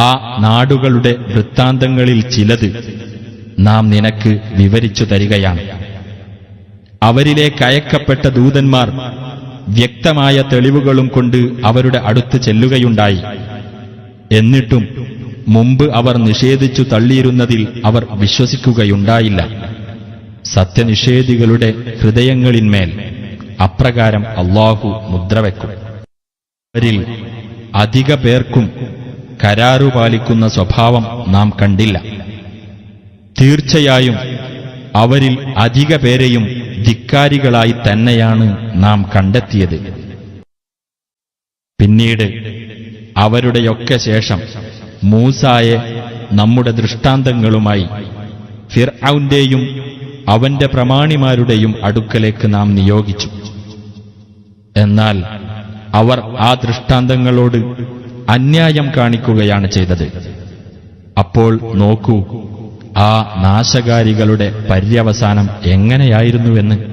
ആ നാടുകളുടെ വൃത്താന്തങ്ങളിൽ ചിലത് നാം നിനക്ക് വിവരിച്ചു തരികയാണ്. അവരിലേക്കയക്കപ്പെട്ട ദൂതന്മാർ വ്യക്തമായ തെളിവുകളും കൊണ്ട് അവരുടെ അടുത്ത് ചെല്ലുകയുണ്ടായി. എന്നിട്ടും മുമ്പ് അവർ നിഷേധിച്ചു തള്ളിയിരുന്നതിൽ അവർ വിശ്വസിക്കുകയുണ്ടായില്ല. സത്യനിഷേധികളുടെ ഹൃദയങ്ങളിന്മേൽ അപ്രകാരം അല്ലാഹു മുദ്രവെക്കും. അവരിൽ അധിക പേർക്കും കരാറു പാലിക്കുന്ന സ്വഭാവം നാം കണ്ടില്ല. തീർച്ചയായും അവരിൽ അധിക പേരെയും ധിക്കാരികളായി തന്നെയാണ് നാം കണ്ടെത്തിയത്. പിന്നീട് അവരുടെയൊക്കെ ശേഷം മൂസായെ നമ്മുടെ ദൃഷ്ടാന്തങ്ങളുമായി ഫിർഔന്റെയും അവന്റെ പ്രമാണിമാരുടെയും അടുക്കലേക്ക് നാം നിയോഗിച്ചു. എന്നാൽ അവർ ആ ദൃഷ്ടാന്തങ്ങളോട് അന്യായം കാണിക്കുകയാണ് ചെയ്തത്. അപ്പോൾ നോക്കൂ, ആ നാശകാരികളുടെ പര്യവസാനം എങ്ങനെയായിരുന്നുവെന്ന്.